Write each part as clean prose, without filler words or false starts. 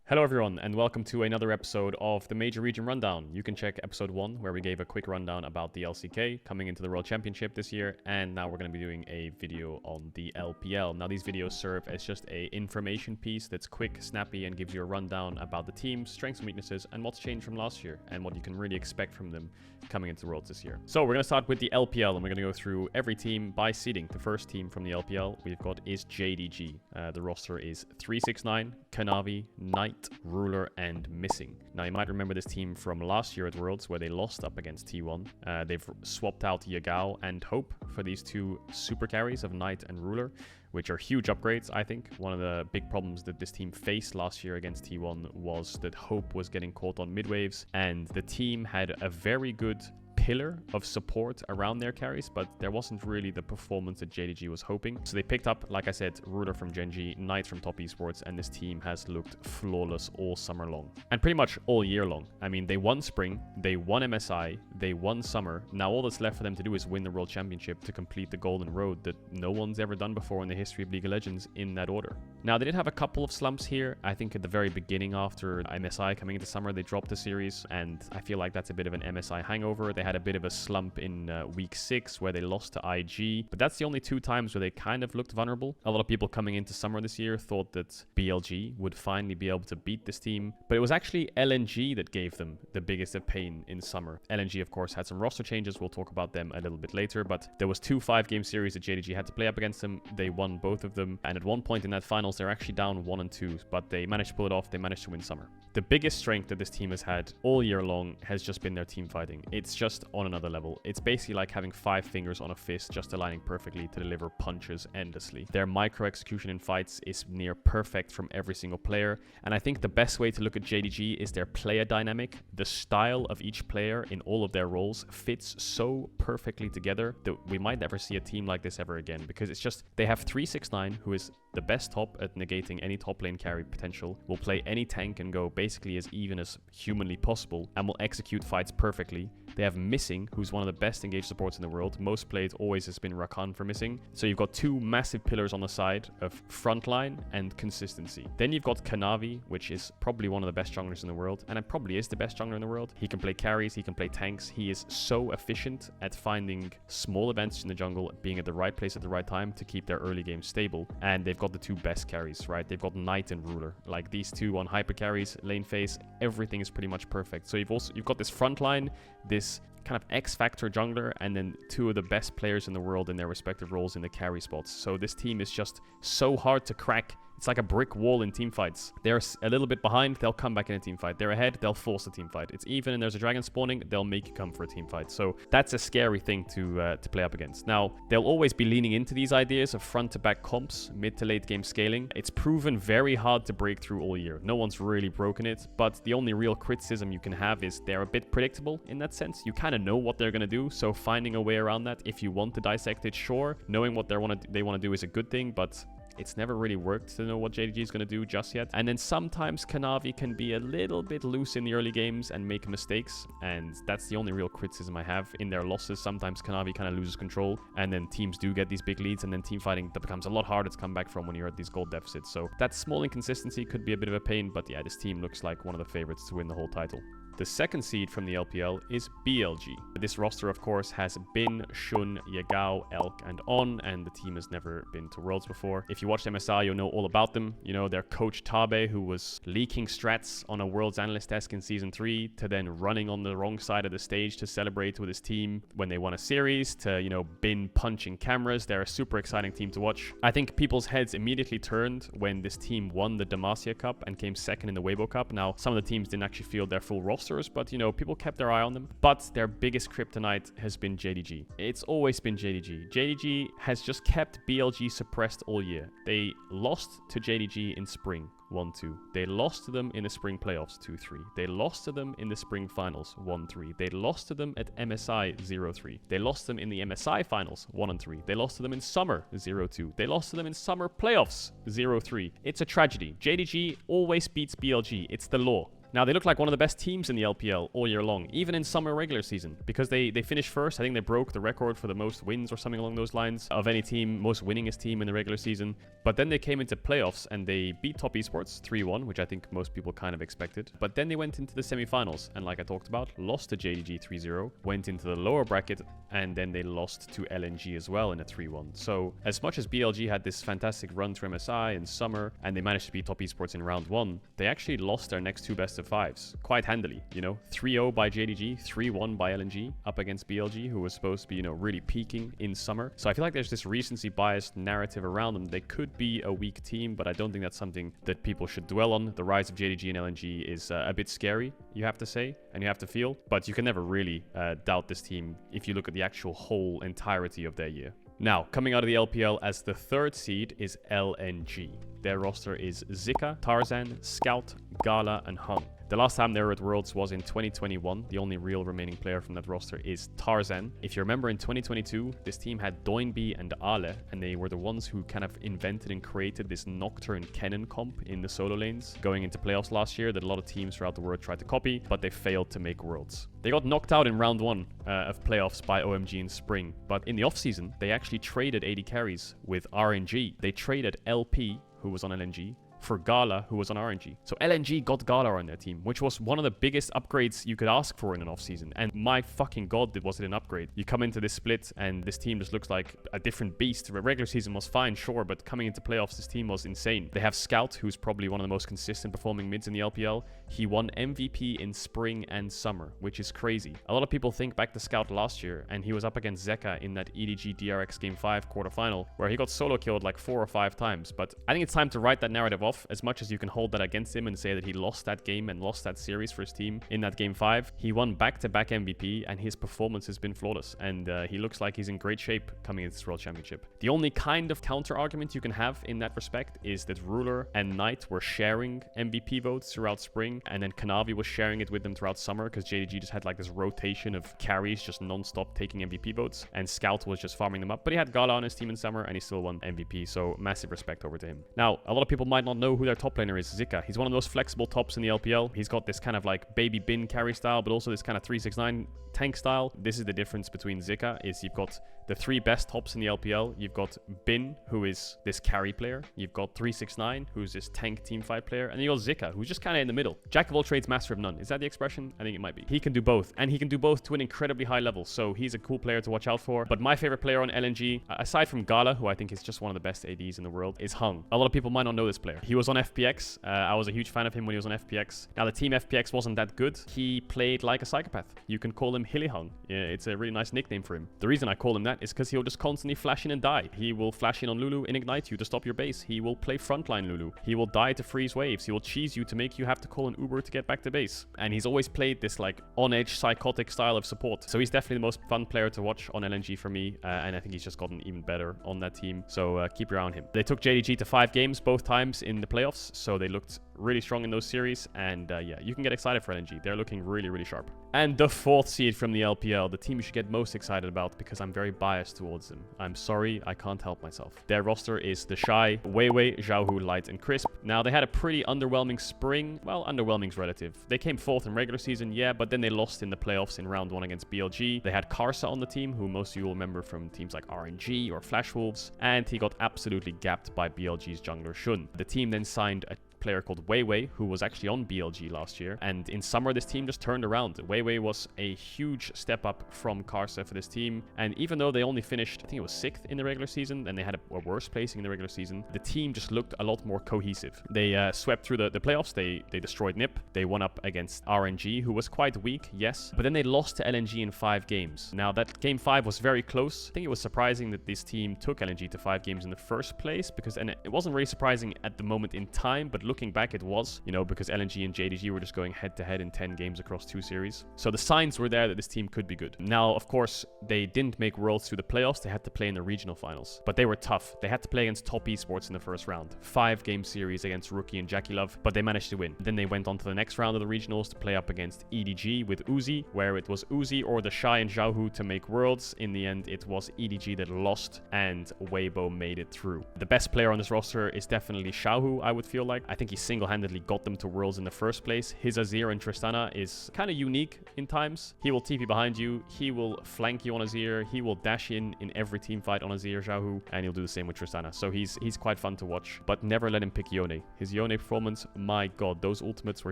Hello everyone and welcome to another episode of the Major Region Rundown. You can check episode 1 where we gave a quick rundown about the LCK coming into the World Championship this year, and now we're going to be doing a video on the LPL. Now these videos serve as just a information piece that's quick, snappy, and gives you a rundown about the team, strengths and weaknesses, and what's changed from last year and what you can really expect from them coming into the Worlds this year. So we're going to start with the LPL and we're going to go through every team by seeding. The first team from the LPL we've got is JDG. The roster is 369, Kanavi, Knight, Ruler, and Missing. Now you might remember this team from last year at Worlds where they lost up against T1. They've swapped out Yagao and Hope for these two super carries of Knight and Ruler, which are huge upgrades, I think. One of the big problems that this team faced last year against T1 was that Hope was getting caught on mid-waves, and the team had a very good pillar of support around their carries, but there wasn't really the performance that JDG was hoping. So they picked up, like I said, Ruler from Genji, Knight from Top Esports, and this team has looked flawless all summer long. And pretty much all year long. I mean, they won Spring, they won MSI, they won Summer. Now all that's left for them to do is win the World Championship to complete the golden road that no one's ever done before in the history of League of Legends in that order. Now they did have a couple of slumps here. I think at the very beginning after MSI coming into Summer, they dropped the series, and I feel like that's a bit of an MSI hangover. They had a bit of a slump in week 6 where they lost to IG, but that's the only two times where they kind of looked vulnerable. A lot of people coming into Summer this year thought that BLG would finally be able to beat this team, but it was actually LNG that gave them the biggest of pain in Summer. LNG of course had some roster changes, we'll talk about them a little bit later, but there was 2 5-game series that JDG had to play up against them. They won both of them, and at one point in that finals they're actually down 1-2, but they managed to pull it off. They managed to win Summer. The biggest strength that this team has had all year long has just been their team fighting. It's just on another level. It's basically like having 5 fingers on a fist just aligning perfectly to deliver punches endlessly. Their micro execution in fights is near perfect from every single player, and I think the best way to look at JDG is their player dynamic. The style of each player in all of their roles fits so perfectly together that we might never see a team like this ever again, because it's just, they have 369, who is the best top at negating any top lane carry potential, will play any tank and go basically as even as humanly possible, and will execute fights perfectly. They have Missing, who's one of the best engaged supports in the world. Most played always has been Rakan for Missing. So you've got 2 massive pillars on the side of frontline and consistency. Then you've got Kanavi, which is probably one of the best junglers in the world, and it probably is the best jungler in the world. He can play carries, he can play tanks. He is so efficient at finding small advantages in the jungle, being at the right place at the right time to keep their early game stable. And they've got the 2 best carries, right? They've got Knight and Ruler. Like these 2 on hyper carries, lane phase, everything is pretty much perfect. So you've got this frontline, this kind of X-Factor jungler, and then 2 of the best players in the world in their respective roles in the carry spots. So this team is just so hard to crack. It's like a brick wall in team fights. They're a little bit behind, they'll come back in a team fight. They're ahead, they'll force a team fight. It's even and there's a dragon spawning, they'll make you come for a team fight. So that's a scary thing to play up against. Now, they'll always be leaning into these ideas of front to back comps, mid to late game scaling. It's proven very hard to break through all year. No one's really broken it, but the only real criticism you can have is they're a bit predictable in that sense. You kind of know what they're going to do, so finding a way around that, if you want to dissect it, sure. Knowing what they want to do is a good thing, but it's never really worked to know what JDG is going to do just yet. And then sometimes Kanavi can be a little bit loose in the early games and make mistakes, and that's the only real criticism I have in their losses. Sometimes Kanavi kind of loses control, and then teams do get these big leads, and then team fighting that becomes a lot harder to come back from when you're at these gold deficits. So that small inconsistency could be a bit of a pain, but yeah, this team looks like one of the favorites to win the whole title. The second seed from the LPL is BLG. This roster, of course, has Bin, Shun, Yagao, Elk, and On, and the team has never been to Worlds before. If you watched MSI, you'll know all about them. You know, their coach Tabe, who was leaking strats on a Worlds analyst desk in Season 3, to then running on the wrong side of the stage to celebrate with his team when they won a series, to, you know, Bin punching cameras. They're a super exciting team to watch. I think people's heads immediately turned when this team won the Demacia Cup and came second in the Weibo Cup. Now, some of the teams didn't actually field their full roster, but you know, people kept their eye on them. But their biggest kryptonite has been JDG. It's always been JDG. JDG has just kept BLG suppressed all year. They lost to JDG in Spring 1-2. They lost to them in the Spring Playoffs 2-3. They lost to them in the Spring Finals 1-3. They lost to them at MSI 0-3. They lost them in the MSI Finals 1-3. They lost to them in Summer 0-2. They lost to them in Summer Playoffs 0-3. It's a tragedy. JDG always beats BLG. It's the law. Now, they look like one of the best teams in the LPL all year long, even in summer regular season, because they finished first. I think they broke the record for the most wins or something along those lines of any team, most winningest team in the regular season. But then they came into playoffs and they beat Top Esports 3-1, which I think most people kind of expected. But then they went into the semifinals and, like I talked about, lost to JDG 3-0, went into the lower bracket, and then they lost to LNG as well in a 3-1. So as much as BLG had this fantastic run through MSI in summer and they managed to beat Top Esports in round 1, they actually lost their next 2 best of 5s quite handily, you know, 3-0 by JDG, 3-1 by LNG up against BLG, who was supposed to be, you know, really peaking in summer. So I feel like there's this recency biased narrative around them. They could be a weak team, but I don't think that's something that people should dwell on. The rise of JDG and LNG is a bit scary, you have to say, and you have to feel, but you can never really doubt this team if you look at the actual whole entirety of their year. Now, coming out of the LPL as the 3rd seed is LNG. Their roster is Zika, Tarzan, Scout, Gala, and Hung. The last time they were at Worlds was in 2021. The only real remaining player from that roster is Tarzan. If you remember, in 2022, this team had Doinby and Ale, and they were the ones who kind of invented and created this Nocturne Kennen comp in the solo lanes. Going into playoffs last year that a lot of teams throughout the world tried to copy, but they failed to make Worlds. They got knocked out in round 1 of playoffs by OMG in spring, but in the offseason, they actually traded AD carries with RNG. They traded LP, who was on LNG, for Gala, who was on RNG. So LNG got Gala on their team, which was one of the biggest upgrades you could ask for in an offseason. And my fucking god, was it an upgrade. You come into this split and this team just looks like a different beast. The regular season was fine, sure, but coming into playoffs, this team was insane. They have Scout, who's probably one of the most consistent performing mids in the LPL. He won MVP in spring and summer, which is crazy. A lot of people think back to Scout last year, and he was up against Zeka in that EDG DRX Game 5 quarterfinal, where he got solo killed like 4 or 5 times. But I think it's time to write that narrative off. As much as you can hold that against him and say that he lost that game and lost that series for his team in that Game 5, he won back-to-back MVP, and his performance has been flawless. And he looks like he's in great shape coming into this World Championship. The only kind of counter-argument you can have in that respect is that Ruler and Knight were sharing MVP votes throughout spring, and then Kanavi was sharing it with them throughout summer, because JDG just had like this rotation of carries just non-stop taking MVP votes, and Scout was just farming them up. But he had Gala on his team in summer, and he still won MVP, so massive respect over to him. Now, a lot of people might not know who their top laner is. Zika. He's one of those flexible tops in the LPL. He's got this kind of like baby bin carry style, but also this kind of 369 tank style. This is the difference between Zika, is you've got the 3 best tops in the LPL. You've got Bin, who is this carry player. You've got 369, who's this tank teamfight player. And you got Zika, who's just kind of in the middle. Jack of all trades, master of none. Is that the expression? I think it might be. He can do both, and he can do both to an incredibly high level. So he's a cool player to watch out for. But my favorite player on LNG, aside from Gala, who I think is just one of the best ADs in the world, is Hung. A lot of people might not know this player. He was on FPX. I was a huge fan of him when he was on FPX. Now, the team FPX wasn't that good. He played like a psychopath. You can call him Hilly Hung. Yeah, it's a really nice nickname for him. The reason I call him that is because he'll just constantly flash in and die. He will flash in on Lulu and ignite you to stop your base. He will play frontline Lulu. He will die to freeze waves. He will cheese you to make you have to call an Uber to get back to base. And he's always played this like on-edge psychotic style of support. So he's definitely the most fun player to watch on LNG for me. And I think he's just gotten even better on that team. So keep your eye on him. They took JDG to 5 games both times in the playoffs. So they looked really strong in those series. And yeah, you can get excited for LNG. They're looking really, really sharp. And the 4th seed from the LPL, the team you should get most excited about because I'm very biased towards them. I'm sorry, I can't help myself. Their roster is The Shy, Weiwei, Xiaohu, Light, and Crisp. Now, they had a pretty underwhelming spring. Well, underwhelming's relative. They came 4th in regular season, yeah, but then they lost in the playoffs in round 1 against BLG. They had Karsa on the team, who most of you will remember from teams like RNG or Flash Wolves, and he got absolutely gapped by BLG's jungler Shun. The team then signed a player called Weiwei, who was actually on BLG last year, and in summer this team just turned around. Weiwei was a huge step up from Karsa for this team, and even though they only finished, I think it was 6th in the regular season, and they had a worse placing in the regular season, the team just looked a lot more cohesive. They swept through the playoffs. They destroyed NiP. They won up against RNG, who was quite weak, yes, but then they lost to LNG in 5 games. Now, that game 5 was very close. I think it was surprising that this team took LNG to 5 games in the first place, because, and it wasn't really surprising at the moment in time, but looking back, it was, you know, because LNG and JDG were just going head-to-head in 10 games across 2 series. So the signs were there that this team could be good. Now, of course, they didn't make Worlds through the playoffs. They had to play in the regional finals, but they were tough. They had to play against Top Esports in the first round. 5-game series against Rookie and Jackie Love, but they managed to win. Then they went on to the next round of the regionals to play up against EDG with Uzi, where it was Uzi or The Shy and Xiaohu to make Worlds. In the end, it was EDG that lost, and Weibo made it through. The best player on this roster is definitely Xiaohu, I would feel like. I think think he single-handedly got them to Worlds in the first place. His Azir and Tristana is kind of unique in times. He will TP behind you, he will flank you on Azir, he will dash in every team fight on Azir, Xiaohu, and he'll do the same with Tristana. So he's quite fun to watch, but never let him pick Yone. His Yone performance, my god, those ultimates were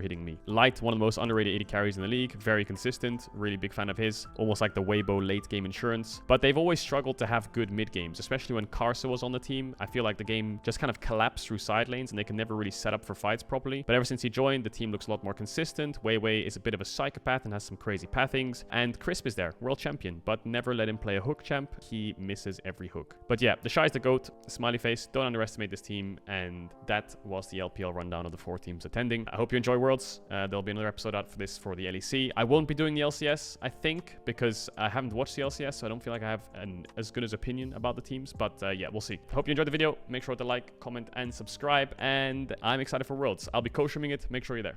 hitting me. Light, one of the most underrated AD carries in the league, very consistent, really big fan of his, almost like the Weibo late game insurance, but they've always struggled to have good mid games, especially when Karsa was on the team. I feel like the game just kind of collapsed through side lanes and they can never really set up for fights properly. But ever since he joined, the team looks a lot more consistent. Weiwei is a bit of a psychopath and has some crazy pathings, and Crisp is there, world champion, but never let him play a hook champ. He misses every hook. But yeah, the Shy is the GOAT, smiley face, don't underestimate this team, and that was the LPL rundown of the 4 teams attending. I hope you enjoy Worlds. There'll be another episode out for this for the LEC. I won't be doing the LCS, I think, because I haven't watched the LCS, so I don't feel like I have as good as opinion about the teams, but yeah, we'll see. Hope you enjoyed the video. Make sure to like, comment, and subscribe, and I'm excited for Worlds. I'll be co-streaming it. Make sure you're there.